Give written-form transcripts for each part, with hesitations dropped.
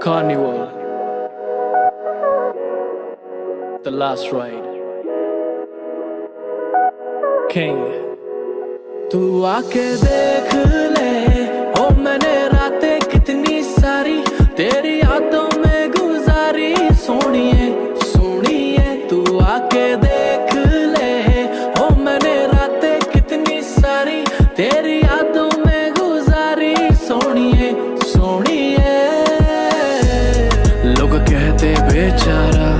Carnival, The Last Ride, King। तू आके देख ले ओ मैंने रातें कितनी सारी तेरी यादों में गुजारी। सोनिए सोनिए तू आके देख ले ओ मैंने रातें कितनी सारी तेरी यादों में गुजारी। सोनिए सोनिए लोग कहते बेचारा,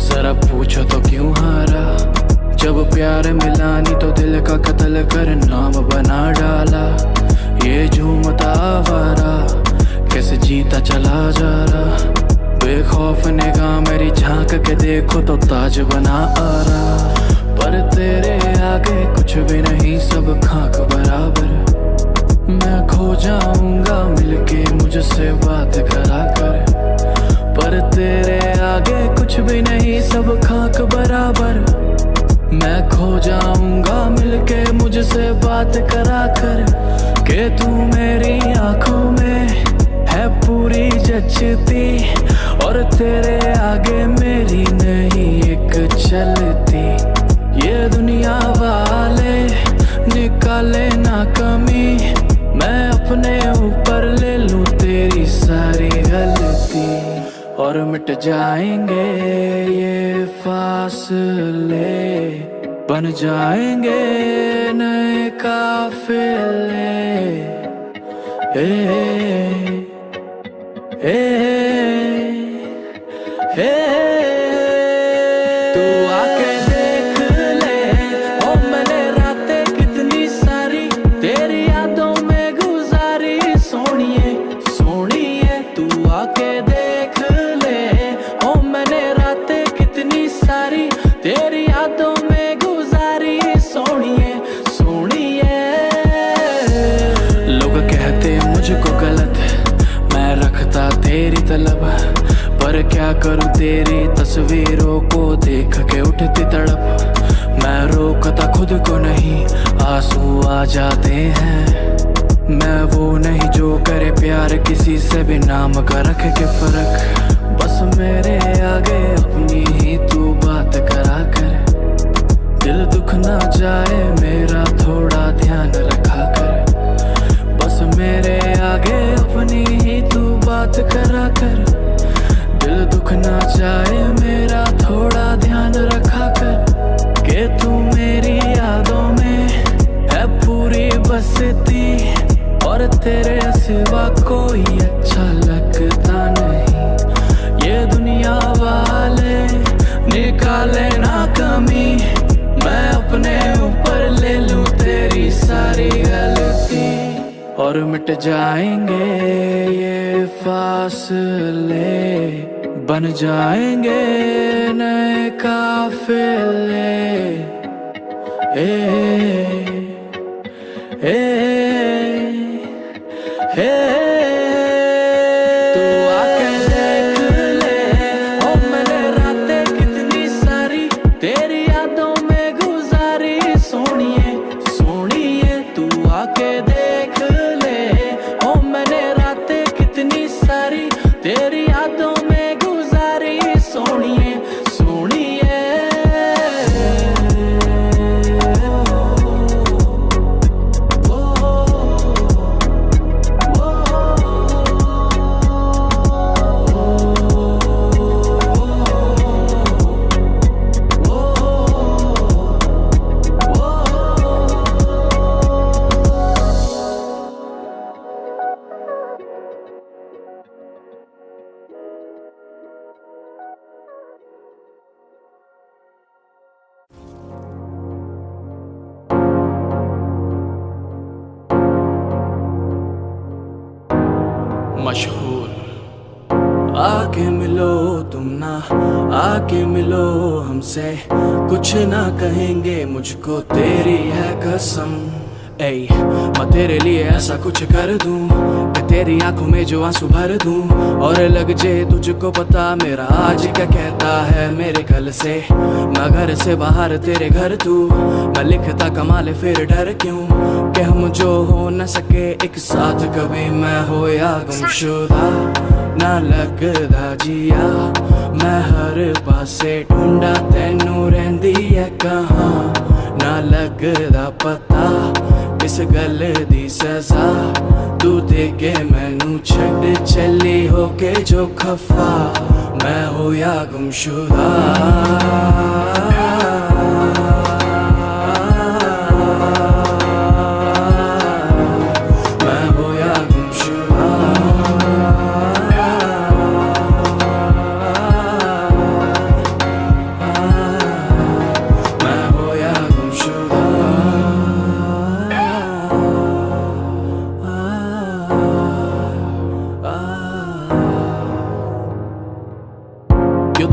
जरा पूछो तो क्यों हारा। जब प्यार मिला नहीं तो दिल का कत्ल कर नाम बना डाला। ये झूमता आवारा कैसे जीता चला जा रहा। बेखौफ निगाह मेरी झांक के देखो तो ताज बना आ रहा। पर तेरे आगे कुछ भी नहीं, सब खाक बराबर। मैं खो जाऊंगा मिलके मुझसे बात करा कर। पर तेरे आगे कुछ भी नहीं, सब खाक बराबर। मैं खो जाऊंगा मिलके मुझसे बात करा कर। के तू मेरी आंखों में है पूरी जचती, और तेरे आगे मेरी नहीं एक चलती। ये दुनिया वाले निकाले ना कमी, मैं अपने ऊपर ले लूं तेरी सारी गलती। और मिट जाएंगे ये फासले, बन जाएंगे नए काफिले। ए, ए, ए, तू आके देख ले ओ मैंने रातें कितनी सारी तेरी यादों में गुजारी। सोनिए सोनिए तू आके देख ले ओ मैंने रातें कितनी सारी तेरी यादों में गुजारी। सोनिए सोनिए लोग कहते मुझको गलत, मैं रखता तेरी तलब। पर क्या करूं तेरी तस्वीरों को देख के उठती तड़प। मैं रोकता खुद को नहीं, आंसू आ जाते हैं। मैं वो नहीं जो करे प्यार किसी से भी नाम का रख के फर्क। बस मेरे आगे अपनी ही तू बात करा कर। दिल दुख ना जाए मेरा थोड़ा ध्यान रखा कर। बस मेरे आगे अपनी ही तू बात करा कर। दिल दुख ना जाए मेरा थोड़ा ध्यान रखा कर। के तू मेरी यादों में है पूरी बसती, और तेरे सिवा कोई अच्छा लगता नहीं। ये दुनिया वाले निकाले ना कमी, मैं अपने ऊपर ले लूं तेरी सारी गलती। और मिट जाएंगे ये फासले, बन जाएंगे नए काफिले। ए, ए, ए, तू आके देख ले ओ मैंने रातें कितनी सारी तेरी यादों में गुजारी। सोनिए सोनिए तू आके देख ले ओ मैंने रातें कितनी सारी तेरी यादों में गुजारी। सोनिए सोनिए मशहूर। आके मिलो तुम ना, आके मिलो हमसे। कुछ ना कहेंगे मुझको तेरी है कसम। ऐ मैं तेरे लिए ऐसा कुछ कर दूं कि तेरी आंखों में जो आंसू भर दूं और लग जे तुझको पता मेरा आज क्या कहता है मेरे कल से। मैं घर से बाहर तेरे घर तू, मैं लिखता कमाल फिर डर क्यों कि हम जो हो न सके एक साथ कभी। मैं हो या गुमशुदा ना लगदा जिया, मैं हर पासे ढूंढा तेनू रहिंदी है कहाँ। ना लगदा पता किस गल दी सजा, तू दे के मैनू छड़ चली हो के जो खफा। मैं हो या गुमशुदा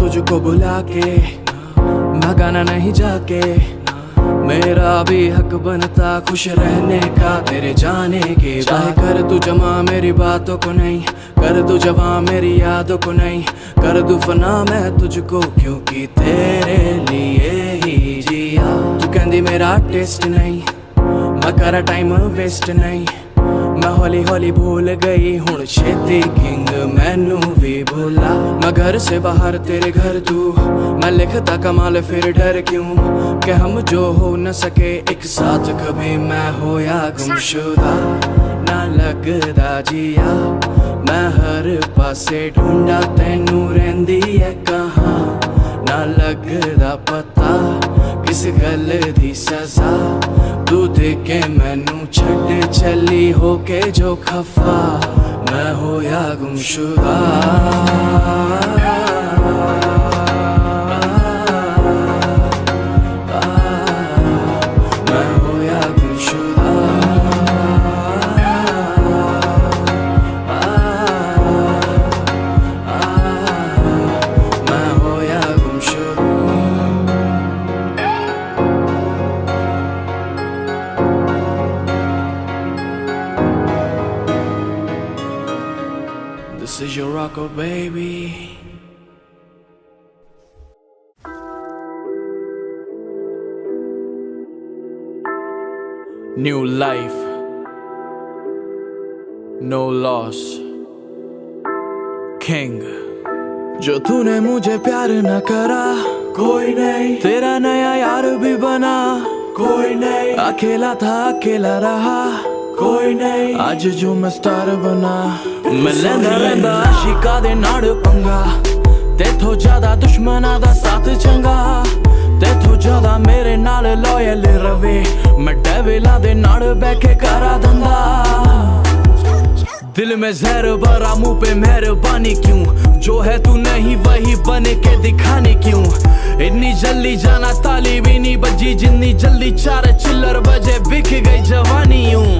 तुझको बुला के मैं गाना नहीं जाके, मेरा भी हक बनता खुश रहने का तेरे जाने के। चाहे कर तू जमा मेरी बातों को नहीं, कर तू जवा मेरी यादों को नहीं, कर दू फना मैं तुझको क्योंकि तेरे लिए ही जिया। तू कहंदी मेरा टेस्ट नहीं, मैं करा टाइम वेस्ट नहीं, मैं हौली हौली भूल गई हुण छेती किंग मैनू भी भूला। मैं घर से बाहर तेरे घर तू, मैं लिखता कमाल फिर डर क्यों कि हम जो हो न सके एक साथ कभी। मैं हो या गुमशुदा ना लगदा जिया, मैं हर पासे ढूंढा तेनू रहिंदी है कहाँ। ना लगदा पता किस गल दी सजा, तू दे के मैनू छड़ चली हो के जो खफा। मैं हो या गुमशुदा मैं हो या गुमशुदा मैं हो या गुमशुदा। This is your rocko baby. New life, no loss. King. जो तूने मुझे प्यार न करा कोई नहीं, तेरा नया यार भी बना कोई नहीं, अकेला था अकेला रहा कोई नहीं, आज जो मैं स्टार बना। मैं लैंदा रैंदा आशिका दे नाड़ पंगा, तेथों ज्यादा दुश्मना दा साथ चंगा, तेथों ज्यादा मेरे नाल लॉयल रवे। मैं डेविला दे नाड़ बैके करा धंधा, दिल में जहर भरा मुंह पे मेहरबानी क्यों, जो है तू नहीं वही बने के दिखाने क्यों। इतनी जल्दी जाना ताली भी नहीं बजी, जितनी जल्दी 4 चिल्लर बजे बिक गई जवानी यूं।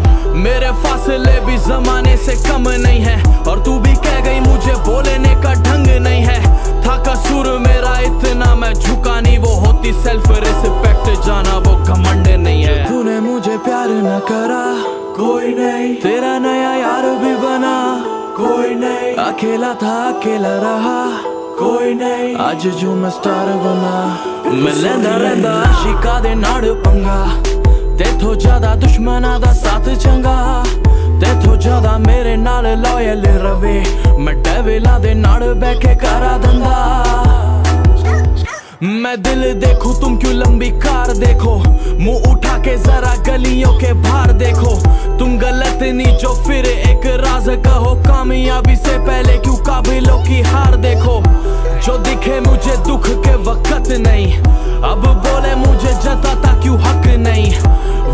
मेरे फासले भी जमाने से कम नहीं है, और तू भी कह गई मुझे बोलने का ढंग नहीं है। था कसूर मेरा इतना मैं झुका नहीं, वो होती सेल्फ रिस्पेक्ट जाना वो घमंड नहीं है। तूने मुझे प्यार न करा कोई नहीं, तेरा नया यार भी बना कोई नहीं, अकेला था अकेला रहा कोई नहीं, आज जो मैं स्टार बना। मैं लैंदा रैंदा आशिका दे नाड़ पंगा, तेथों ज्यादा दुश्मना दा साथ चंगा, तेथों ज्यादा मेरे नाल लॉयल रवे। मैं डेविला दे नाड़ बैके करा धंधा। मैं दिल देखूं तुम क्यों लंबी कार देखो, मुंह उठा के जरा गलियों के बाहर देखो। तुम गलत नहीं जो फिर एक राज कहो, कामयाबी से पहले क्यों काबिलों की हार देखो। जो दिखे मुझे दुख के वक्त नहीं, अब बोले मुझे जताता क्यों हक नहीं।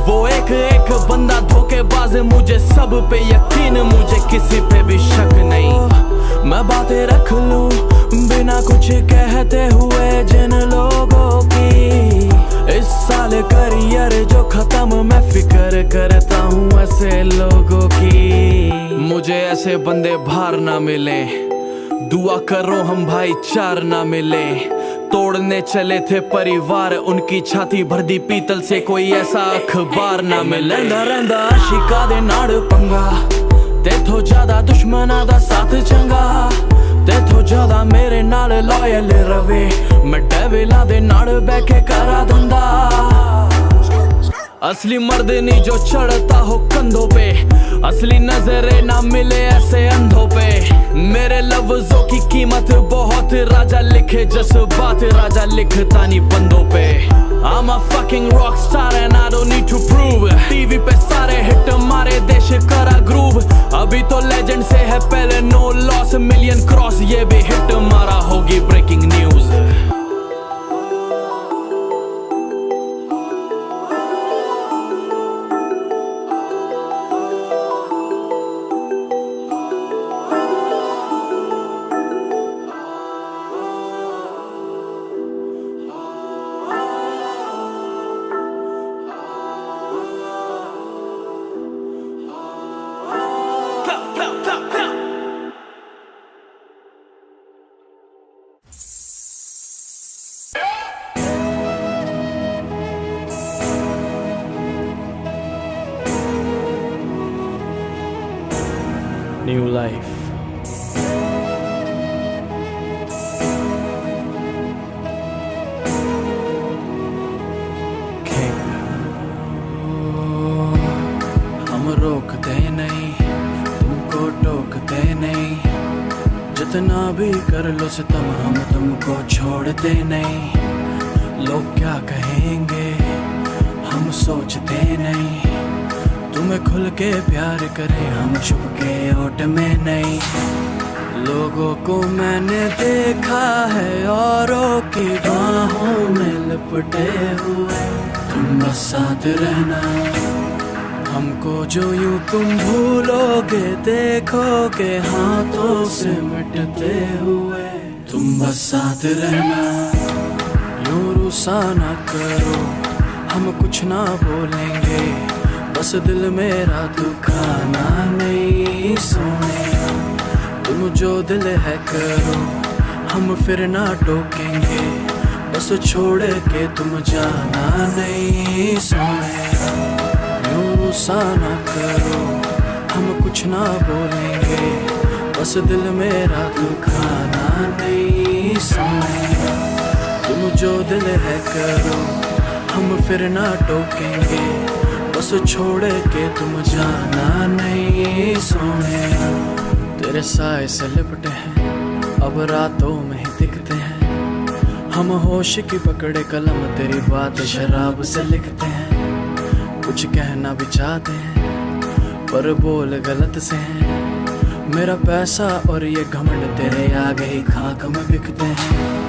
वो एक एक बंदा धोखेबाज, मुझे सब पे यकीन, मुझे किसी पे भी शक नहीं। मैं बातें रख लूं बिना कुछ कहते हुए जिन लोगों की, इस साल करियर जो खत्म मैं फिक्र करता हूँ ऐसे लोगों की। मुझे ऐसे बंदे बाहर ना मिले, दुआ करो हम भाईचार ना मिले, तोड़ने चले थे परिवार, उनकी छाती भर दी पीतल से, कोई ऐसा अखबार ना मिले। रहंदा आशिका दे नाड़ पंगा, तेथों ज्यादा दुश्मना दा साथ चंगा, तेथों ज्यादा मेरे नाल लॉयल रवे, मैं डेविला दे नाड़ बैके करा धंधा। असली मर्द नहीं जो चढ़ता हो कंधों पे, असली नजरे ना मिले ऐसे अंधों पे। मेरे लफ्जों की कीमत बहुत, राजा लिखे जज्बात, राजा लिखता नहीं बंदों पे। I'm a fucking rock star and I don't need to prove, TV पे सारे हिट मारे देश करा ग्रूव। अभी तो लेजेंड से है पहले नो लॉस, मिलियन क्रॉस ये भी हिट मारा होगी breaking news. New life. King. हम रोकते नहीं, तुमको टोकते नहीं, जितना भी कर लो सितम हम तुमको छोड़ते नहीं। लोग क्या कहेंगे हम सोचते नहीं, तुम्हें खुल के प्यार करें हम छुप के ओट में नहीं। लोगों को मैंने देखा है औरों की बाहों में लिपटे हुए, तुम बस साथ रहना। हमको जो यूं तुम भूलोगे देखोगे हाथों से मिटते हुए, तुम बस साथ रहना। यूं रुसा ना करो, हम कुछ ना बोलेंगे, बस दिल मेरा दुखाना नहीं सोने। तुम जो दिल है करो, हम फिर ना टोकेंगे, बस छोड़ के तुम जाना नहीं सोने। यूं रुसा ना करो, हम कुछ ना बोलेंगे, बस दिल मेरा दुखाना नहीं सोने। तुम जो दिल है करो, हम फिर ना टोकेंगे, बस छोड़ के तुम जाना नहीं सोने। तेरे साए से लिपटे हैं अब रातों में ही दिखते हैं, हम होश की पकड़े कलम तेरी बात शराब से लिखते हैं। कुछ कहना भी चाहते हैं पर बोल गलत से हैं, मेरा पैसा और ये घमंड तेरे आगे ही खाक में बिकते हैं।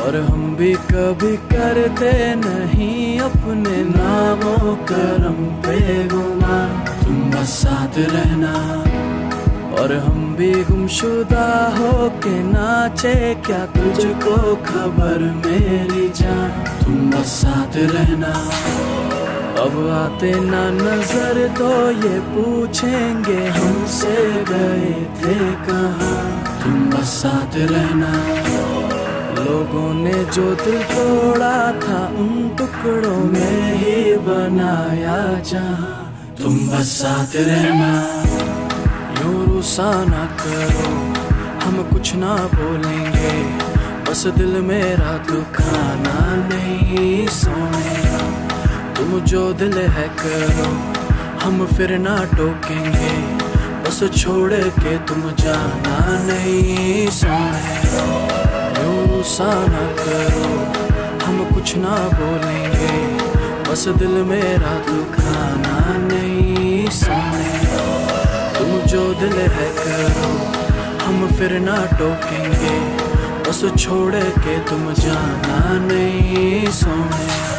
और हम भी कभी करते नहीं अपने नामों करम पे गुमान, तुम बस साथ रहना। और हम भी गुमशुदा हो के नाचे क्या तुझको खबर मेरी जान, तुम बस साथ रहना। अब आते ना नजर तो ये पूछेंगे हमसे गए थे कहाँ, तुम बस साथ रहना। लोगों ने जो दिल तोड़ा था उन टुकड़ों में ही बनाया जहाँ, तुम बस साथ रहना। यूं रुसा ना करो, हम कुछ ना बोलेंगे, बस दिल मेरा दुखाना नहीं सोने। तुम जो दिल है करो, हम फिर ना टोकेंगे, बस छोड़ के तुम जाना नहीं सोने। गुस्सा ना करो, हम कुछ ना बोलेंगे, बस दिल मेरा दुखाना नहीं सोने। तुम जो दिल है करो, हम फिर ना टोकेंगे, बस छोड़ के तुम जाना नहीं सोने।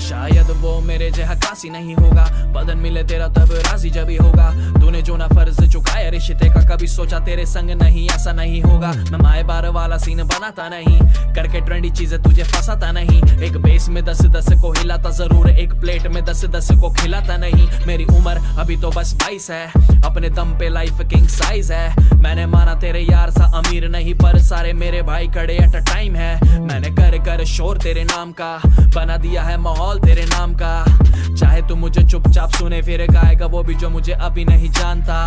शायद वो मेरे जैसा कासी नहीं होगा, बदन मिले तेरा तब राजी जब ही होगा। तूने जो ना फर्ज चुकाया रिश्ते का, कभी सोचा तेरे संग नहीं ऐसा नहीं होगा। मैं माए बार वाला सीन बनाता नहीं, करके ट्रेंडी चीजें तुझे फंसाता नहीं। एक बेस में 10-10 को हिलाता जरूर, एक प्लेट में 10-10 को खिलाता नहीं। मेरी उम्र अभी तो बस 22 है, अपने दम पे लाइफ किंग साइज है। मैंने माना तेरे यार सा अमीर नहीं, पर सारे मेरे भाई खड़े एट अ टाइम है। मैंने कर शोर तेरे नाम का, बना दिया है माहौल तेरे नाम का। चाहे तू मुझे चुपचाप सुने फिर गाएगा वो भी जो मुझे अभी नहीं जानता।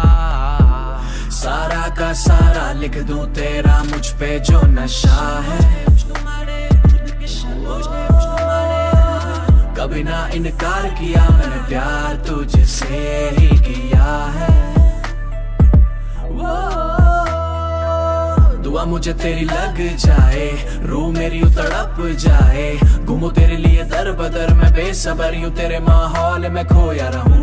सारा का सारा लिख दूं तेरा मुझ पे जो नशा है। कभी ना इनकार किया मैंने, प्यार तुझसे ही किया है। दुआ मुझे तेरी लग जाए, रूह मेरी तड़प जाए। घूमूं तेरे लिए दर बदर, मैं बेसबर यूं तेरे माहौल में खोया रहूं।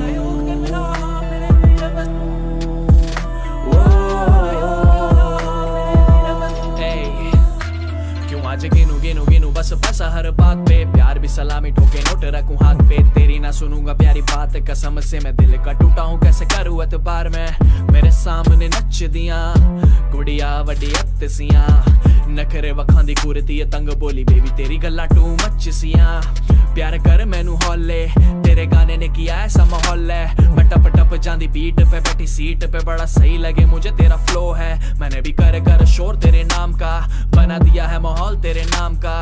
आज गिनू गिनू गिनू बस फंसा हर बात पे, प्यार भी सलामी ठोके नोट रखूं हाथ पे। तेरी ना सुनूंगा प्यारी बात, कसम से मैं दिल का टूटा हूँ, कैसे करूँ एतबार में। मेरे सामने नच दिया गुड़िया वड्डी अत्तसियां, नखरे वखांदी कुरती तंग बोली बेबी तेरी गल्ला टू मच सियां। प्यार कर मैनू हौले, तेरे गाने ने किया ऐसा माहौल है। मैं टप टप जांदी बीट पे बैठी सीट पे, बड़ा सही लगे मुझे तेरा फ्लो है। मैंने भी कर शोर तेरे नाम का, बना दिया है माहौल तेरे नाम का।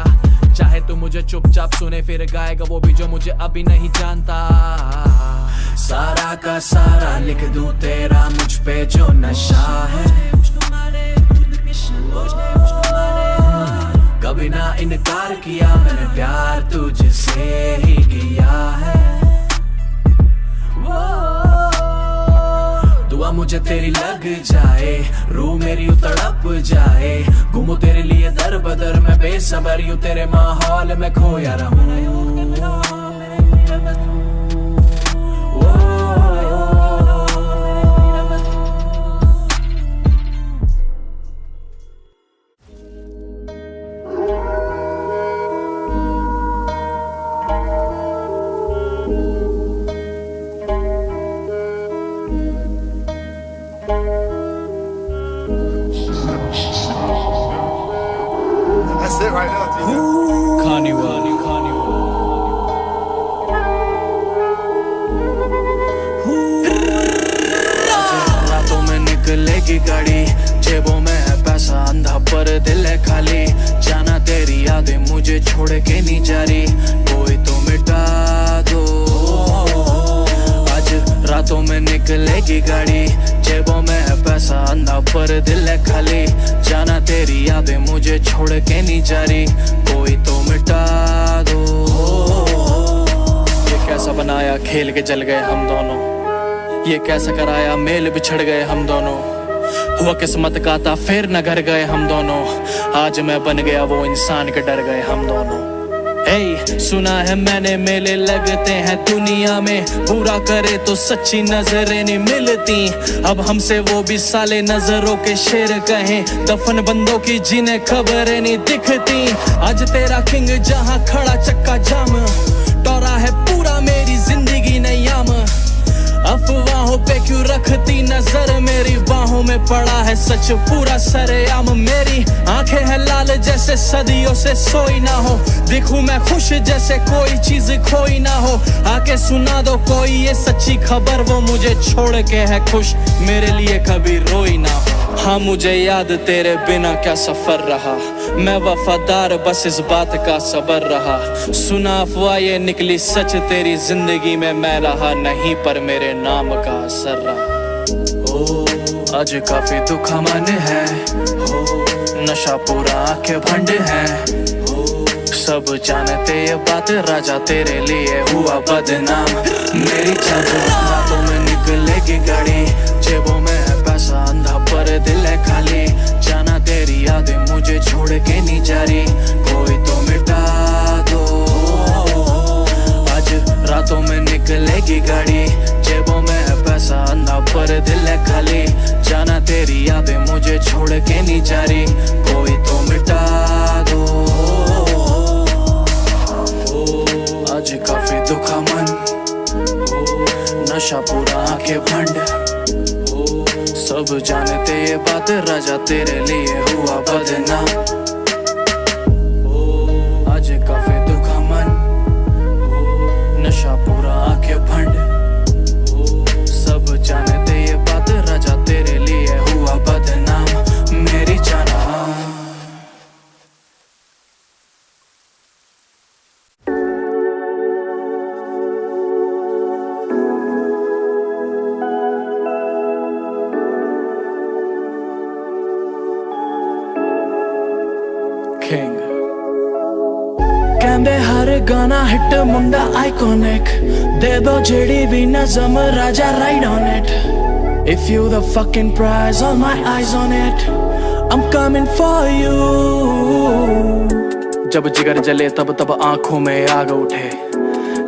चाहे तू मुझे चुपचाप सुने फिर गाएगा वो भी जो मुझे अभी नहीं जानता। सारा का सारा लिख दूं तेरा मुझ पे जो नशा है। कभी ना इनकार किया मैंने, प्यार तुझसे ही किया है। दुआ मुझे तेरी लग जाए, रूह मेरी तड़प जाए। घूमूं तेरे लिए दर बदर, मैं बेसबर यूं तेरे माहौल में खोया रहूं। That's it right now, Tina. रातों में निकलेगी गाड़ी, जेबों में है पैसा, अंधा पर दिल है खाली। जाना तेरी यादें मुझे छोड़ के नहीं जा रही, कोई तो मिटा दो। आज रातों में निकलेगी गाड़ी, जेबों में है पैसा, अंधा पर दिल है खाली। जाना तेरी यादें मुझे छोड़ के नहीं जा रही, कोई तो मिटा दो। ये कैसा बनाया खेल के जल गए हम दोनों, ये कैसा कराया मेल बिछड़ गए हम दोनों। हुआ किस्मत का था फिर न घर गए हम दोनों, आज मैं बन गया वो इंसान के डर गए हम दोनों। Hey, सुना है मैंने मेले लगते हैं दुनिया में, पूरा करे तो सच्ची नजरें नहीं मिलती। अब हमसे वो भी साले नजरों के शेर कहें, दफन बंदों की जिन्हें खबरें नहीं दिखती। आज तेरा किंग जहां खड़ा चक्का जाम, टोरा है पूरा मेरी जिंदगी नयाम। अफवाहों पे क्यों रखती नजर, मेरी बाहों में पड़ा है सच पूरा सरेआम। मेरी आंखें हैं लाल जैसे सदियों से सोई ना हो, दिखूं मैं खुश जैसे कोई चीज खोई ना हो। आके सुना दो कोई ये सच्ची खबर, वो मुझे छोड़ के है खुश, मेरे लिए कभी रोई ना हो। हाँ मुझे याद तेरे बिना क्या सफर रहा, मैं वफादार बस इस बात का सबर रहा। सुना अफवाह ये निकली सच, तेरी जिंदगी में मैं रहा नहीं, पर मेरे नाम का असर रहा। ओ आज काफी दुख मन है, नशा पूरा आंखें भंड है। सब जानते ये बात, राजा तेरे लिए हुआ बदनाम। मेरी रातों में निकलेगी गाड़ी, जेबों में है पैसा, अंधा पर दिल है खाली। जाना तेरी यादें मुझे छोड़ के नहीं जा रही, कोई तो मिटा दो। आज रातों में निकलेगी गाड़ी, छोड़ के नहीं जा रही, कोई तो मिटा दो। आज काफी दुखा मन, नशा पूरा आंखें भंड, सब जानते ये बात राजा तेरे लिए हुआ बदनाम। आज काफी दुखा मन, नशा पूरा आंखें भंड, सब जानते ये बात राजा तेरे लिए हुआ बदनाम। मेरी जाना King कहंदे हर गाना हिट मुंडा आइकॉनिक, दे दो जेडी भी नज़म राजा ride on it. If you the fucking prize, all my eyes on it, I'm coming for you। जब जिगर जले तब तब आंखों में आग उठे,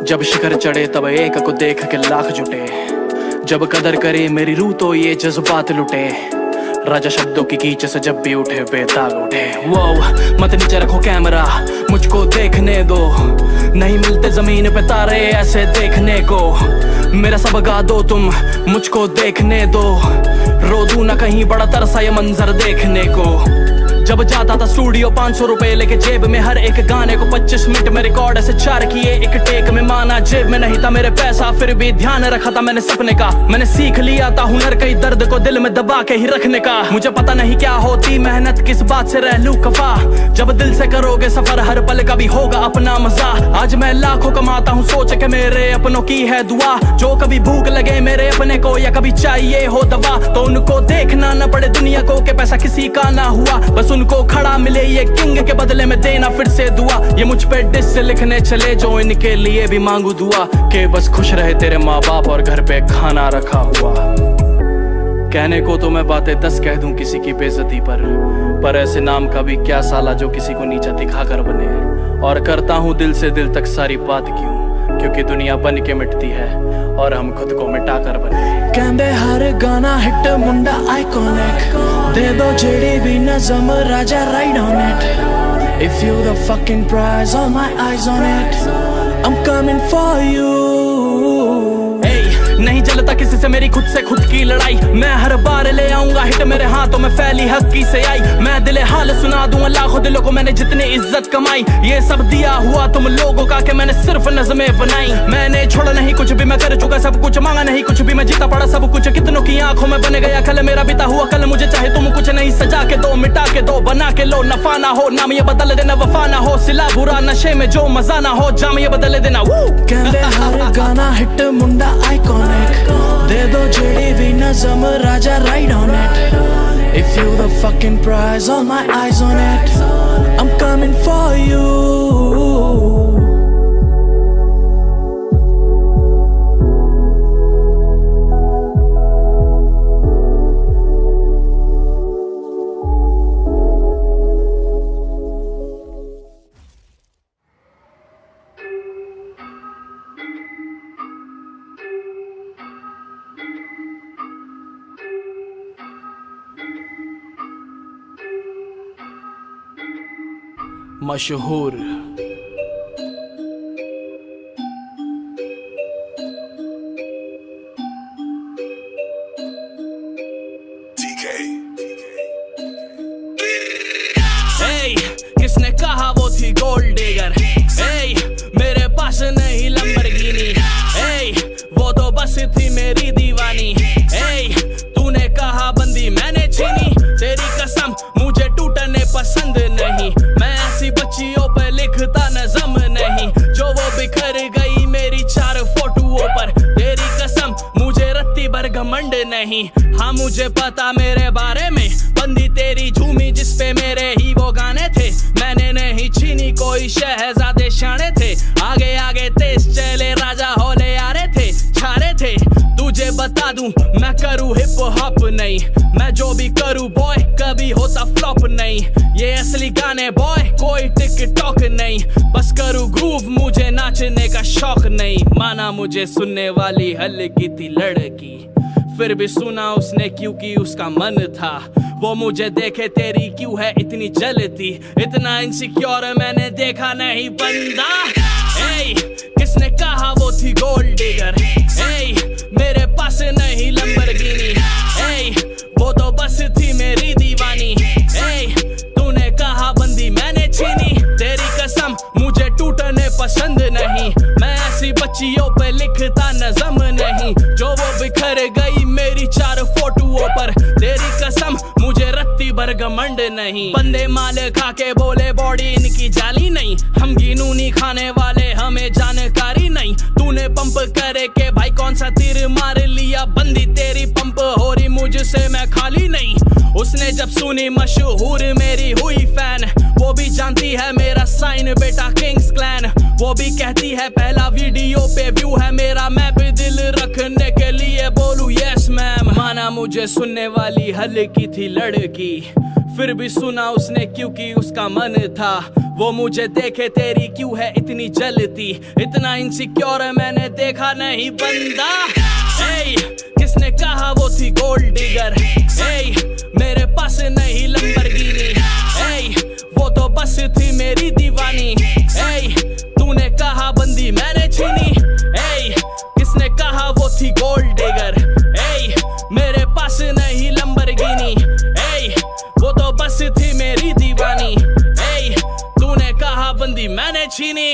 जब शिखर चढ़े तब एक को देख के लाख जुटे, जब कदर करे मेरी रूह तो ये जज्बात लुटे, राजा शब्दों की कीच से जब भी उठे बेताग उठे। वो मत नीचे रखो कैमरा, मुझको देखने दो, नहीं मिलते जमीन पे तारे ऐसे देखने को। मेरा सब गा दो तुम, मुझको देखने दो, रो दूं ना कहीं बड़ा तरसा ये मंजर देखने को। जब जाता था स्टूडियो 500 रुपए लेके जेब में, हर एक गाने को 25 मिनट में रिकॉर्ड ऐसे 4 किए एक टेक में। माना जेब में नहीं था मेरे पैसा, फिर भी ध्यान रखा था मैंने सपने का। मैंने सीख लिया था हुनर कई दर्द को दिल में दबा के ही रखने का। मुझे पता नहीं क्या होती मेहनत, किस बात से रह लूं कफा, जब दिल से करोगे सफर हर पल का भी होगा अपना मजा। आज मैं लाखों कमाता हूँ सोच के मेरे अपनों की है दुआ, जो कभी भूख लगे मेरे अपने को या कभी चाहिए हो दवा, तो उनको देखना न पड़े दुनिया को कि पैसा किसी का ना हुआ। बस उनको खड़ा मिले ये किंग के बदले में देना फिर से दुआ। ये मुझ पे डिस से लिखने चले जो इनके लिए भी मांगू दुआ, कि बस खुश रहे तेरे माँ बाप और घर पे खाना रखा हुआ। कहने को तो मैं बातें 10 कह दूं किसी की बेइज्जती पर ऐसे नाम का भी क्या साला जो किसी को नीचा दिखाकर बने। और करता हूँ दिल से दिल तक सारी बात क्यों, क्योंकि दुनिया बन के मिटती है और हम खुद को मिटा कर बने। कहंदे हर गाना हिट मुंडा आइकॉनिक, दे दो जेडी भी नज़म राजा ride on it. If you the fucking prize, all my eyes on it, I'm coming for you। नहीं जलता किसी से मेरी खुद से खुद की लड़ाई, मैं हर बार ले आऊंगा हिट मेरे हाथों में फैली हकी से आई। मैं दिले हाल सुना दूंगा लाखों दिलों को मैंने जितनी इज्जत कमाई, ये सब दिया हुआ तुम लोगों का कि मैंने सिर्फ नज़में बनाई। मैंने छोड़ा नहीं कुछ भी, मैं कर चुका सब कुछ, मांगा नहीं कुछ भी, मैं जीता पड़ा सब कुछ। कितनों की आंखों में बन गया कल मेरा बीता हुआ कल, मुझे चाहे तुम कुछ नहीं सजा के दो, मिटा के दो, बना के लो, नफा ना हो नाम ये बदल देना, वफा ना हो सिला बुरा, नशे में जो मजा ना हो जाम ये बदल देना। कहंदे हर गाना हिट मुंडा आइकॉनिक, दे दो जेडी भी नज़म राजा ride on it. If you the fucking prize, all my eyes on it, I'm coming for you। मशहूर किसने कहा वो थी गोल्ड डिगर, मेरे पास नहीं लंबरगिनी, वो तो बस थी मेरी दीवानी। तूने कहा बंदी मैंने छीनी, तेरी कसम मुझे टूटने पसंद नहीं, मैं ऐसी बच्चियों पे लिखता नज़म नहीं, जो वो बिखर गई मेरी 4 फोटोओं पर। तेरी कसम मुझे रत्ती भर घमंड नहीं, हाँ मुझे पता मेरे बारे में, बंदी तेरी झूमी जिसपे मेरे ही वो गाने थे। मैंने नहीं छीनी कोई शहजादे शाने थे, आगे आगे तेज चले राजा होले आ रहे थे, छारे थे। तुझे बता दूं मैं करूँ हिप हॉप नहीं, मैं जो भी करूँ बॉय कभी होता फ्लॉप नहीं। ये असली गाने बॉय कोई टिकटॉक नहीं, बस करूँ ग्रूव मुझे नाचने का शौक नहीं। माना मुझे सुनने वाली हल्की थी लड़की, फिर भी सुना उसने क्योंकि उसका मन था। वो मुझे देखे तेरी क्यों है इतनी जलती, इतना इनसिक्योर मैंने देखा नहीं बंदा। ए, किसने कहा वो थी गोल्ड डिगर, मेरे पास नहीं लंबरगिनी, वो तो बस थी मेरी दीवानी। तूने कहा बंदी मैंने छीनी, तेरी कसम मुझे टूटने पसंद नहीं। मैं ऐसी बच्चियों पे लिखता नज़म नहीं, जो वो बिखर गई मेरी 4 फोटोओं पर। तेरी कसम मुझे रत्ती भर घमंड नहीं। बंदे माल खा के बोले बॉडी इनकी जाली नहीं, हम गिनूनी खाने वाले हमें जानकारी नहीं। तूने पंप करे के भाई कौन सा तीर मार लिया, बंदी तेरी पंप हो रही मुझसे मैं खाली नहीं। उसने जब सुनी मशहूर मेरी हुई फैन, वो भी जानती है मेरा साइन बेटा किंग्स क्लैन। वो भी कहती है पहला वीडियो पे व्यू है मेरा, मैं भी दिल रखने के लिए बोलूं यस मैम। माना मुझे सुनने वाली हल्की थी लड़की, फिर भी सुना उसने क्योंकि उसका मन था। वो मुझे देखे तेरी क्यों है इतनी जलती, इतना इनसिक्योर मैंने देखा नहीं बंदा। किसने कहा वो थी गोल्ड डिगर, मेरे पास नहीं लंबरगिनी, वो तो बस थी मेरी दीवानी। तूने कहा बंदी मैंने छीनी, किसने कहा वो थी गोल्ड डिगर, मेरे पास नहीं लंबरगिनी, वो तो बस थी मेरी दीवानी। तूने कहा बंदी मैंने छीनी।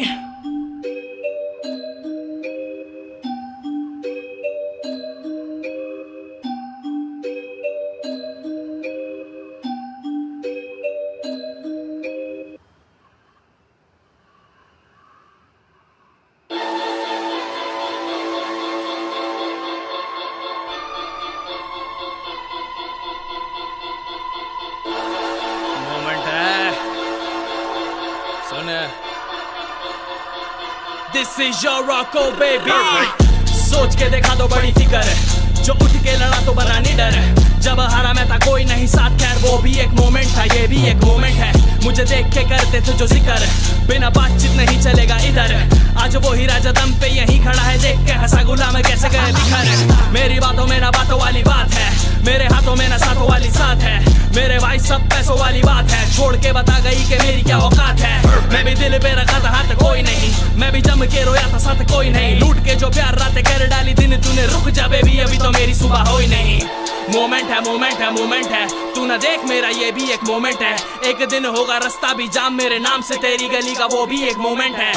This is your Rocco baby। सोच के देखा तो बड़ी फिकर, जो उठ के लड़ा तो बना निडर। जब हारा मैं था कोई नहीं साथ, खैर वो भी एक मोमेंट था, ये भी एक मोमेंट है। मुझे देख के करते थे जो जिक्र, बिना बातचीत नहीं चलेगा इधर। आज वो ही राजा दम पे यहीं खड़ा है, देख के हंसा गुलाम कैसे गए बिखर। मेरी बातों में ना बातों वाली बात है, मेरे हाथों में ना साथों वाली साथ है। मेरे भाई सब पैसों वाली बात है, छोड़ के बता गई कि मेरी क्या औकात है। मैं भी दिल पे रखा था हाथ कोई नहीं, मैं भी जम के रोया था साथ कोई नहीं। लूट के जो प्यार रातें कर डाली दिन तूने, रुक जा बेबी अभी तो मेरी सुबह हो ही नहीं। मोमेंट है मोमेंट है मोमेंट है, तू ना देख मेरा ये भी एक मोमेंट है। एक दिन होगा रास्ता भी जाम मेरे नाम से तेरी गली का, वो भी एक मोमेंट है।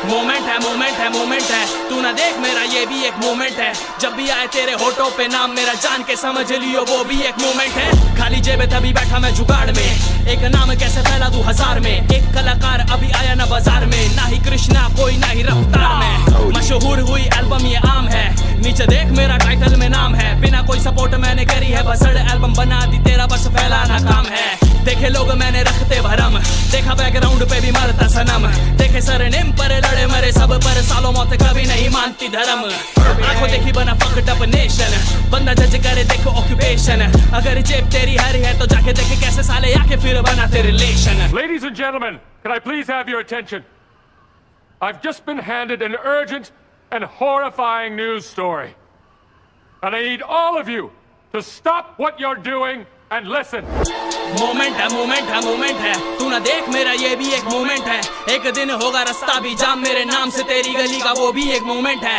मोमेंट है मोमेंट है मोमेंट है, तू ना देख मेरा ये भी एक मोमेंट है। जब भी आए तेरे होठों पे नाम मेरा जान के समझ लियो, वो भी एक मोमेंट है। खाली जेब तभी बैठा मैं जुगाड़ में, एक नाम कैसे फैला दूं 1000 में। एक कलाकार अभी आया ना बाजार में, ना ही कृष्णा कोई ना ही रफ्तार में। मशहूर हुई एल्बम ये आम है, नीचे देख मेरा टाइटल में नाम है। बिना कोई सपोर्ट मैंने करी है बसड़, एल्बम बना दी तेरा बस फैलाना काम है। देखे लोग मैंने रखते भरम, देखा बैकग्राउंड पे भी मरता सनम। देखे सरनेम पर लड़े मरे सब पर, सालों मौत कभी नहीं मानती धर्म। आंखों देखी बना फक्ड अप नेशन, बंदा जज करे देखो ऑक्यूपेशन। अगर जेब तेरी हरी है तो जाके देखे कैसे साले आके फिर बनाते relation. Ladies and gentlemen, can I please have your attention? I've just been handed an urgent and horrifying news story. And I need all of you to stop what you're doing and listen. Moment है moment है moment है, तू ना देख मेरा ये भी एक मोमेंट है। एक दिन होगा रास्ता भी जाम मेरे नाम से तेरी गली का, वो भी एक मोमेंट है।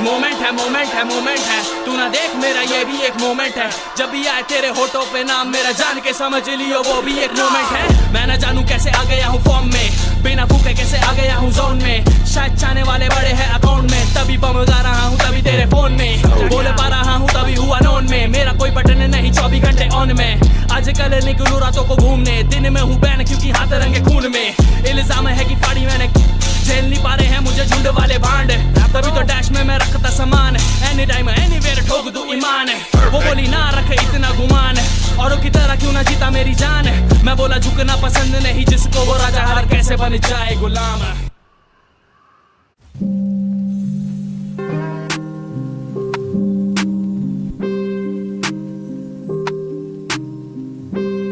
मोमेंट है मोमेंट है मोमेंट है, तू ना देख मेरा ये भी एक मोमेंट है। जब भी आए तेरे होठों पे नाम मेरा जान के समझ लियो, वो भी एक मोमेंट है। मैं ना जानू कैसे आ गया हूँ फॉर्म में, बिना फूके कैसे आ गया हूँ जोन में। शायद चाहने वाले बड़े हैं अकाउंट में, तभी बम गा रहा हूँ तभी तेरे फोन में। बोल पा रहा हूँ तभी हुआ नोन में, मेरा कोई बटन नहीं 24 घंटे ऑन में। आजकल निकलूं रातों को घूमने, दिन में हूँ बैन क्योंकि हाथ रंगे खून में। इल्जाम है कि फाड़ी मैंने झेल नहीं पा रहे हैं मुझे झुंड वाले भांड, तभी तो डैश में मैं रखता सामान। एनी टाइम एनीवेयर ठोक दूं ईमान, वो बोली ना रख इतना गुमान, औरों की तरह क्यों ना जीता मेरी जान। मैं बोला झुकना पसंद नहीं जिसको, वो राजा हर कैसे बन जाए गुलाम।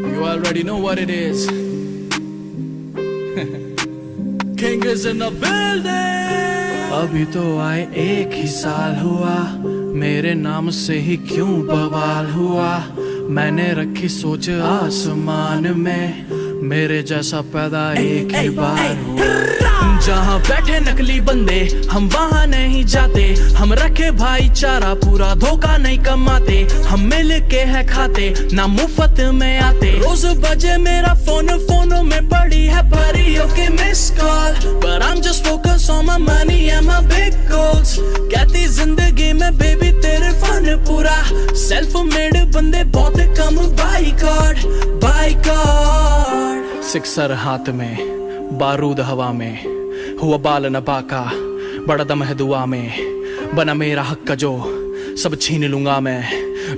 You already know what it is. King is in the building. अभी तो आए 1 ही साल हुआ, मेरे नाम से ही क्यों बवाल हुआ, मैंने रखी सोच आसमान में, मेरे जैसा पैदा एक ही बार हुआ। जहाँ बैठे नकली बंदे हम वहाँ नहीं जाते, हम रखे भाईचारा पूरा धोखा नहीं कमाते, हम मिल के है खाते ना मुफ्त में आते। रोज बजे मेरा फोन, फोनों में पड़ी है परियों की miss call, but I'm just focused on my money and my big goals। कहती जिंदगी में बेबी तेरे फन पूरा, सेल्फ मेड बंदे बहुत कम, बाइकॉट बाइकॉट। सिक्सर हाथ में, बारूद हवा में, हुआ बाल नबा का, बड़ा दम है दुआ में, बना मेरा हक का जो सब छीन लूंगा मैं,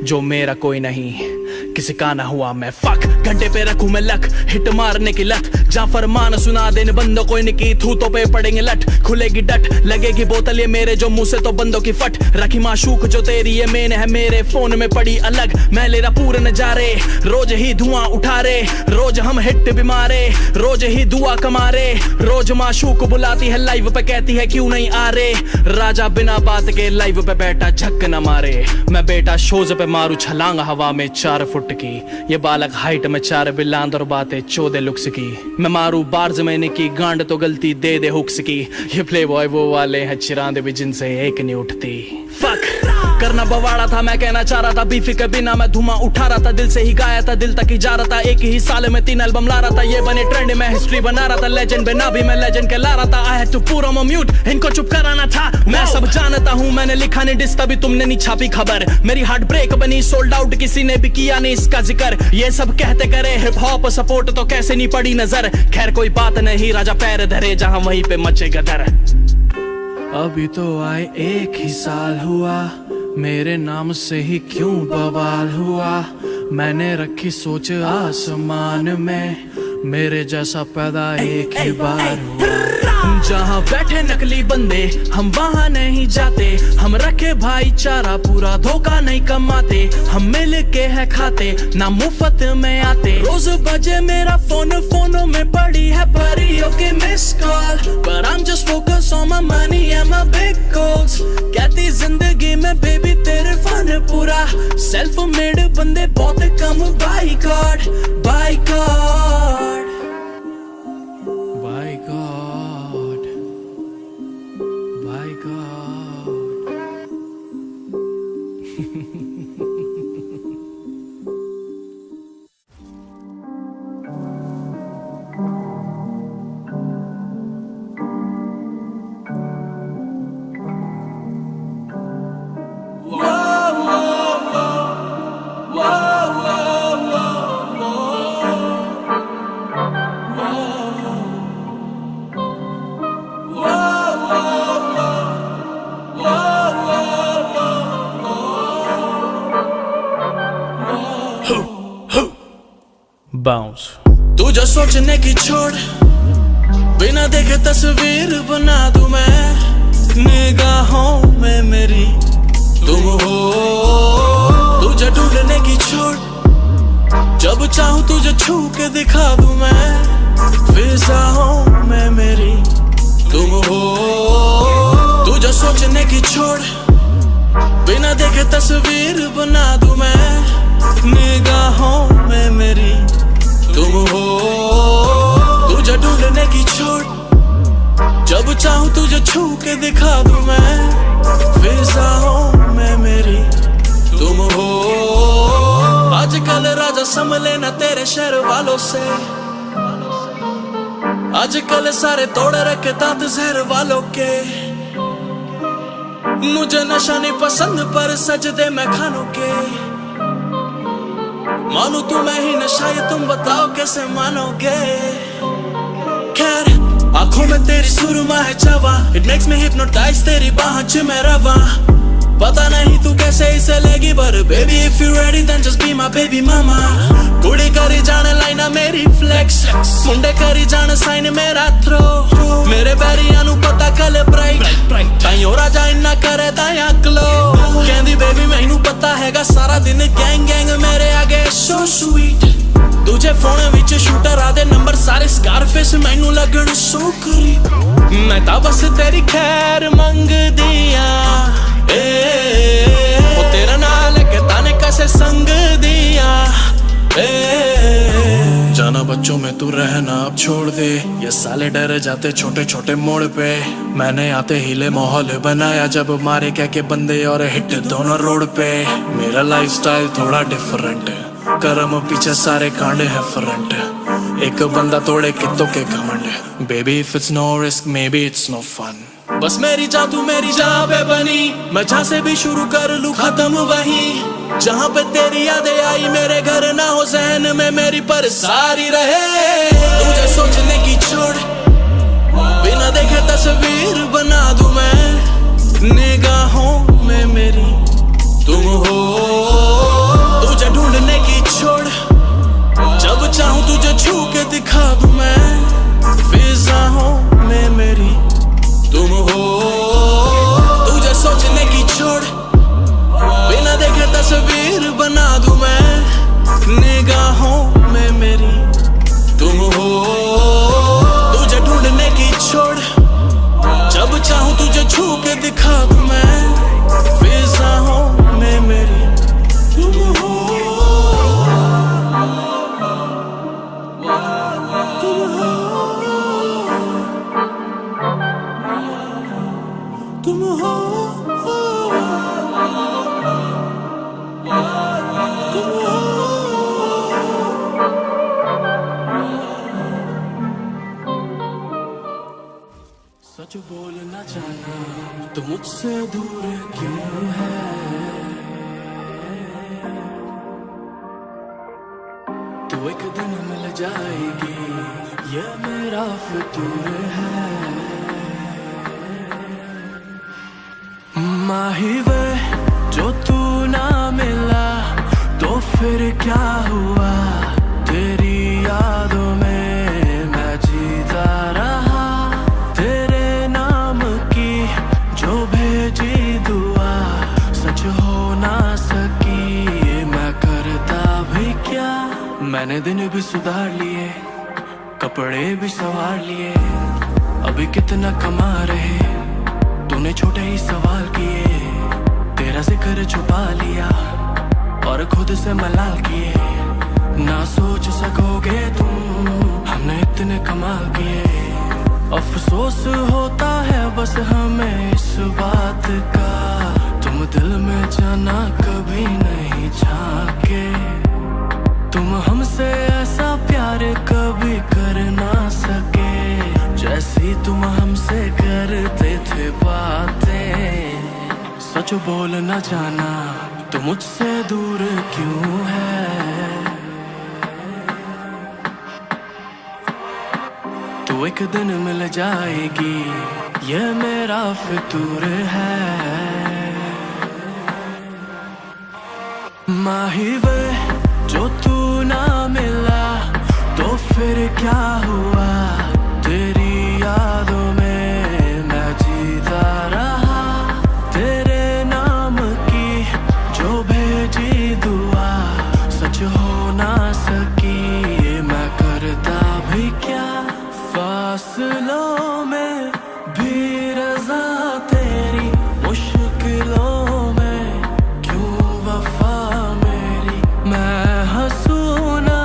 जो मेरा कोई नहीं किसी का ना हुआ मैं। फक घंटे पे रखूं मैं लक, हिट मारने की लत, जहाँ फरमान सुना देने बंदों कोई निकी थूतों पे पड़ेंगे लट, खुलेगी डट लगेगी बोतल ये मेरे जो मुंह से तो बंदों की फट, रखी माशूक जो तेरी ये मेन है मेरे फोन में पड़ी अलग, मैं ले रहा पूरे नजारे, रोज ही धुआं उठा रे, रोज हम हिट बीमारे, रोज ही दुआ कमा रे, रोज माशूक बुलाती है लाइव पे कहती है क्यों नहीं आ रे, राजा बिना बात के लाइव पे बैठा झक न मारे, मैं बेटा शोज पे मारू छलांग हवा में 4 फुट की, ये बालक हाइट में 4 बिलांद और बातें 14 लुक्स की, मैं मारू बार जमाने की गांड तो गलती दे दे हुक्स की, ये प्ले बॉय वो वाले हैं चिरांद भी जिनसे एक नहीं उठती। फक करना बवाड़ा था, मैं कहना चाह रहा था बीफी के बिना मैं धुआं उठा रहा था, दिल से ही गाया था दिल तक ही जा रहा था, एक ही साल में 3 एल्बम ला रहा था, ये बने ट्रेंड में हिस्ट्री बना रहा था, लेजेंड बिना भी मैं लेजेंड कहला रहा था, आई हैड टू पूरा म्यूट इनको चुप कराना था, मैं सब जानता हूँ मैंने लिखा नहीं डिस तभी तुमने नहीं छापी खबर, मेरी हार्ट ब्रेक बनी सोल्ड आउट किसी ने भी किया नहीं इसका जिक्र, ये सब कहते करे हिप हॉप सपोर्ट तो कैसे नहीं पड़ी नजर, खैर कोई बात नहीं राजा पैर धरे जहाँ वहीं पे मचे गदर। अभी तो आए 1 ही साल हुआ, मेरे नाम से ही क्यों बवाल हुआ, मैंने रखी सोच आसमान में, मेरे जैसा पैदा एक ही बार हुआ। जहाँ बैठे नकली बंदे हम वहाँ नहीं जाते, हम रखे भाईचारा पूरा धोखा नहीं कमाते, हम मिल के है खाते ना मुफ्त में आते। रोज बजे मेरा फोन, फोनों में पड़ी है परियों की miss call, but I'm just focused on my money and my big goals। कहती जिंदगी में बेबी तेरे फन पूरा, सेल्फ मेड बंदे बहुत कम, boycott boycott boycott boycott. Bounce तू जो सोचने की छोड़, बिना देखे तस्वीर बना दूं मैं, निगाहों में मेरी तुम हो। तुझे ढूंढने की छोड़, जब चाहूं तुझे छू के दिखा दूं मैं, फिजाओं में मेरी तुम हो। तुझे सोचने की छोड़, बिना देखे तस्वीर बना दूं मैं, निगाहों में मेरी तुम हो। तुझे ढूंढने की छोड़, जब चाहूं तुझे छू के दिखा दूं मैं, फिजाओं में मेरी तुम हो। आजकल राजा संभले ना तेरे शहर वालों से, आजकल सारे तोड़े रखे दांत जहर वालों के। मुझे नशा नहीं पसंद पर सजदे मैं खानों के, मानो तू मैं ही नशा ये तुम बताओ कैसे मानोगे। खैर आंखों में तेरी सुरमा है Chhaava, It makes me hypnotize तेरी बाहों च मैं रवा। पता नहीं तू कैसे इसे लेगी but baby if you ready then just be my baby mama। कुड़ी करी जाने लाइना मेरी flex, मुंडे करी जाने साइन मेरा थ्रो, मेरे बैरियां नू पता कल ब्राइट, ताइयों राजा इन्ना करे ताया क्लो। कहंदी बेबी मैनू पता हैगा सारा दिन गैंग गैंग मेरे आगे so sweet। तुझे फोन विच शूटर आदे नंबर सारे स्कारफेस मैनू लगन सो करीब, मैं ता बस तेरी खैर मंग दिया। से संग दिया। जाना बच्चों में तू रहना अब छोड़ दे, ये साले डर जाते छोटे छोटे मोड़ पे। मैंने आते हिले माहौल बनाया, जब मारे क्या के बंदे और हिट दोनों रोड पे। मेरा लाइफस्टाइल थोड़ा डिफरेंट, कर्म पीछे सारे कांड है फ्रंट। एक बंदा तोड़े कितों के घमंड, baby if it's no risk maybe it's no fun. बस मेरी जा तू मेरी जा पे बनी, मैं जहाँ से भी शुरू कर लूं खत्म वहीं। जहाँ पे तेरी यादें आई मेरे घर ना हो, जहन में मेरी पर सारी रहे। तुझे सोचने की छोड़, बिना देखे तस्वीर बना दूं मैं। निगाहों में मेरी तुम हो, तुझे ढूंढने की छोड़, जब चाहूं तुझे छू के दिखा दूं मैं। फिजाओं में मेरी तुम हो, तुझे सोचने की छोड़, बिना देखे तस्वीर बना दूं मैं। निगाहों में मेरी तुम हो, तुझे ढूंढने की छोड़, जब चाहूं तुझे छू के दिखा दूं मैं। फिजाओं में मेरी तुम हो, तुम हो, तुम हो। सच बोलना चाहना तो मुझसे दूर क्यों है? तो एक दिन मिल जाएगी, ये मेरा फितूर है। माही वे जो तू ना मिला तो फिर क्या हुआ? तेरी यादों में मैं जीता रहा, तेरे नाम की जो भेजी दुआ सच हो ना सकी, मैं करता भी क्या? मैंने दिन भी सुधार लिए, कपड़े भी संवार लिए, अभी कितना कमा रहे तूने छोटे ही सवाल किए। तेरा जिक्र छुपा लिया और खुद से मलाल किए, ना सोच सकोगे तुम हमने इतने कमाल किए। अफसोस होता है बस हमें इस बात का, तुम दिल में जाना कभी नहीं झांके। तुम हमसे ऐसा प्यार कभी कर ना सके, जैसी तुम हमसे करते थे बातें। सच बोल न जाना तो मुझसे दूर क्यों है? तो एक दिन मिल जाएगी, ये मेरा फितूर है। माही वे जो तू ना मिला तो फिर क्या हुआ? तेरी यादों में मैं जीता रहा, तेरे नाम की जो भेजी दुआ सच हो ना सकी, मैं करता भी क्या? फासलों में भी रज़ा तेरी, मुश्किलों में क्यों वफा मेरी? मैं हंसूं ना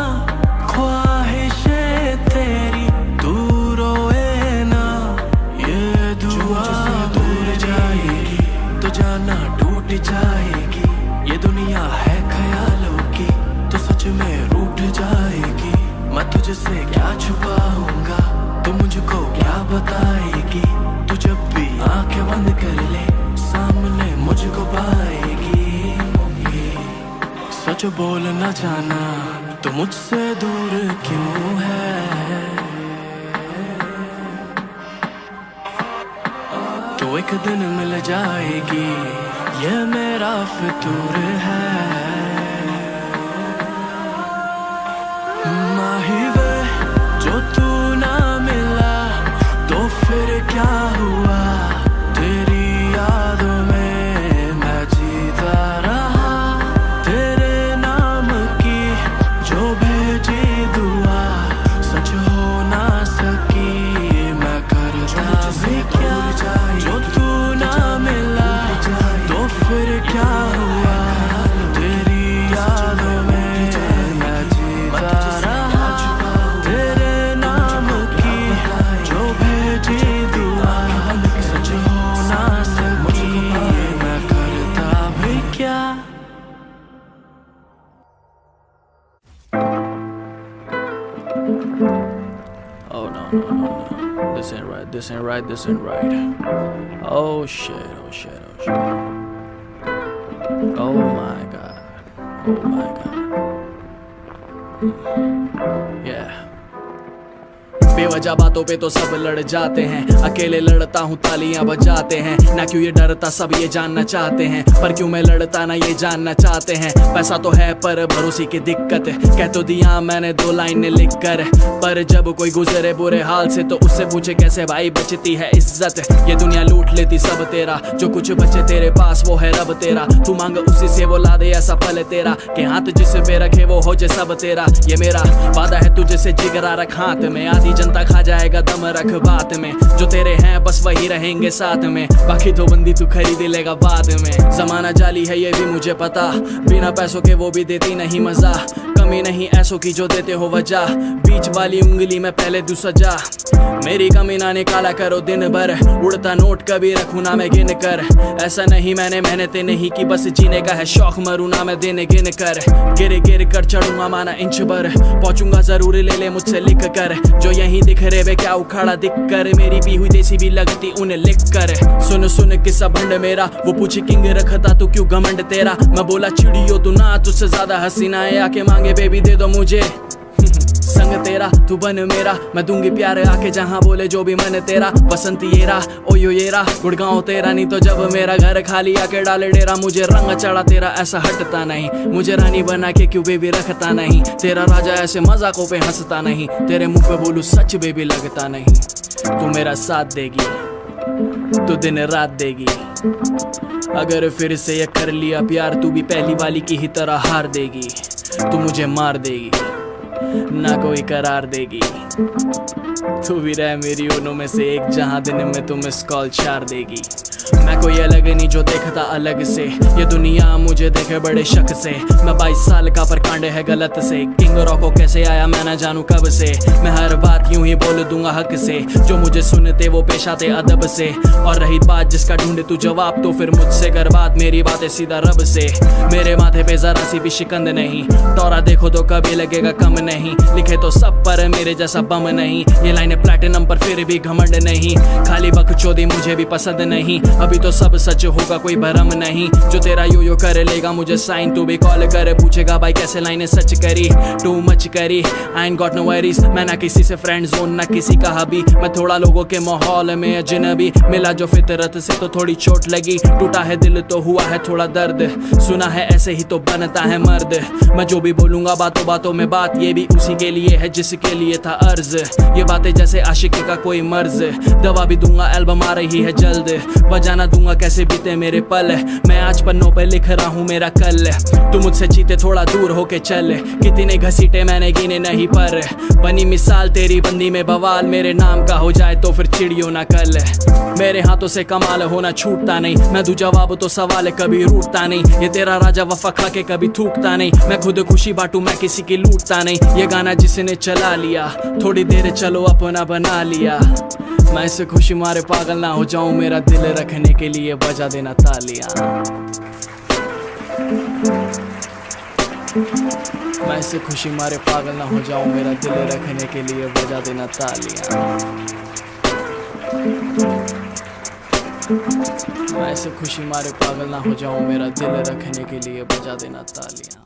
ख्वाहिशें तेरी, तू रोए ना ये दुआ। दूर जाएगी तो जाना टूट जाएगी, ये दुनिया है ख्यालों की तो सच में रूठ जाएगी। मैं तुझसे क्या छुपाऊंगा, तू मुझको क्या बताएगी? तू जब भी आंखें बंद कर ले सामने मुझको पाएगी। सच बोल न जाना तो मुझसे दूर क्यों है? तो एक दिन मिल जाएगी, ये मेरा फितूर है। माही वे जो तू ना मिला तो फिर क्या हुआ? तेरी यादों में मैं जीता रहा, तेरे नाम की जो भेजी दुआ सच हो ना सकी, मैं करता भी क्या? जो तू ना मिला तो फिर क्या हुआ? Oh no, no, no, no. This ain't right, this ain't right, this ain't right. Oh shit, oh shit, oh shit. Oh my god. Oh my god. Yeah. बेवजह बातों पे तो सब लड़ जाते हैं, अकेले लड़ता हूँ तालियां बजाते हैं। ना क्यों ये डरता सब ये जानना चाहते हैं, पर क्यों मैं लड़ता ना ये जानना चाहते हैं। पैसा तो है पर भरोसे की दिक्कत, कह तो दिया मैंने 2 लाइनें लिख कर, पर जब कोई गुजरे बुरे हाल से तो उससे पूछे कैसे भाई बचती है इज्जत। ये दुनिया लूट लेती सब तेरा, जो कुछ बचे तेरे पास वो है रब तेरा। तू मांग उसी से वो ला दे ऐसा पल तेरा, कि हाथ जिस पे रखे वो हो जाए सब तेरा। ये मेरा वादा है तुझे से जिगरा रख हाथ में, आधी जनता खा जाएगा दम रख बात में। जो तेरे हैं बस वही रहेंगे साथ में, बाकी तो बंदी तू खरीद लेगा बाद में। जमाना जाली है ये भी मुझे पता, बिना पैसों के वो भी देती नहीं मजा। कमी नहीं ऐसों की जो देते हो वजह, बीच वाली उंगली में पहले दू सजा। मेरी कमी ना निकाला करो दिन भर, उड़ता नोट कभी रखूं ना मैं गिन कर। ऐसा नहीं मैंने मेहनतें नहीं की, बस जीने का है शौक, मरूं ना मैं दिन गिन कर। गिर गिर कर चढ़ूंगा माना इंच भर, पहुंचूंगा जरूर ले ले मुझसे लिख कर। जो यही दिख रहे वे क्या उखाड़ा दिख कर, मेरी भी हुई देसी भी लगती उन्हें लिख कर। सुन सुन किस्सा भंड मेरा, वो पूछे किंग रखता तू क्यों घमंड तेरा। मैं बोला चिड़ियो तू ना, तुझसे ज्यादा हसीना है, आके मांगे बेबी दे दो मुझे संग तेरा। तू बन मेरा मैं दूंगी प्यार आके जहाँ बोले जो भी मन तेरा। बसंती येरा ओयो येरा गुड़गांव तेरा, नहीं तो जब मेरा घर खाली आके डाले डेरा। मुझे रंग चढ़ा तेरा ऐसा हटता नहीं, मुझे रानी बना के क्यों बेबी रखता नहीं। तेरा राजा ऐसे मजाकों पे हंसता नहीं, तेरे मुंह पे बोलूं सच बेबी लगता नहीं। तू मेरा साथ देगी तू दिन रात देगी, अगर फिर से ये कर लिया प्यार तू भी पहली वाली की ही तरह हार देगी। तू मुझे मार देगी ना कोई करार देगी, तू भी रह मेरी उनों में से एक, जहां दिन में तू मिस कॉल 4 देगी। मैं कोई अलग नहीं जो देखता अलग से, ये दुनिया मुझे देखे बड़े शक से। मैं 22 साल का पर कांडे है गलत से, किंग रॉको कैसे आया मैं ना जानू कब से। मैं हर बात यूं ही बोल दूंगा हक से, जो मुझे सुनते वो पेश आते अदब से। और रही बात जिसका ढूंढे तू जवाब, तो फिर मुझसे कर बात, मेरी बातें सीधा रब से। मेरे माथे पे जरा सी भी शिकंद नहीं, टोरा देखो तो कभी लगेगा कम नहीं। लिखे तो सब पर मेरे जैसा बम नहीं, ये लाइनें प्लैटिनम पर फिर भी घमंड नहीं। खाली बकचोदी मुझे भी पसंद नहीं, अभी तो सब सच होगा कोई भरम नहीं। जो तेरा यो कर लेगा मुझे साइन, तू भी कॉल कर पूछेगा भाई कैसे लाइनें सच करी। टू मच करी आई एंड गॉट नो वरीज, मैं ना किसी से फ्रेंड जोन ना किसी का हबी। मैं थोड़ा लोगों के माहौल में अजनबी, मिला जो फितरत से तो थोड़ी चोट लगी। टूटा है दिल तो हुआ है थोड़ा दर्द, सुना है ऐसे ही तो बनता है मर्द। मैं जो भी बोलूंगा बातों बातों में बात, ये भी उसी के लिए है जिसके लिए था अर्ज। ये बातें जैसे आशिकी का कोई मर्ज, दवा भी दूंगा एल्बम आ रही है जल्द। बजाना दूंगा कैसे बीते मेरे पल, मैं आज पन्नों पे लिख रहा हूँ मेरा कल। तू मुझसे चीते थोड़ा दूर होके चल, कितने घसीटे मैंने गिने नहीं पर। बनी मिसाल तेरी बंदी में बवाल, मेरे नाम का हो जाए तो फिर चिड़ियों ना कल। मेरे हाथों से कमाल होना छूटता नहीं, मैं दूं जवाब तो सवाल कभी रूठता नहीं। ये तेरा राजा वफा खा के कभी थूकता नहीं, मैं खुद खुशी बांटू मैं किसी की लूटता नहीं। ये गाना जिसने चला लिया थोड़ी देर चलो अपना बना लिया। मैं इससे खुशी मारे पागल ना हो जाऊं, मेरा दिल रखने के लिए बजा देना तालियां। मैं इससे खुशी मारे पागल ना हो जाऊं, मेरा दिल रखने के लिए बजा देना तालियां। मैं इससे खुशी मारे पागल ना हो जाऊं, मेरा दिल रखने के लिए बजा देना तालियां।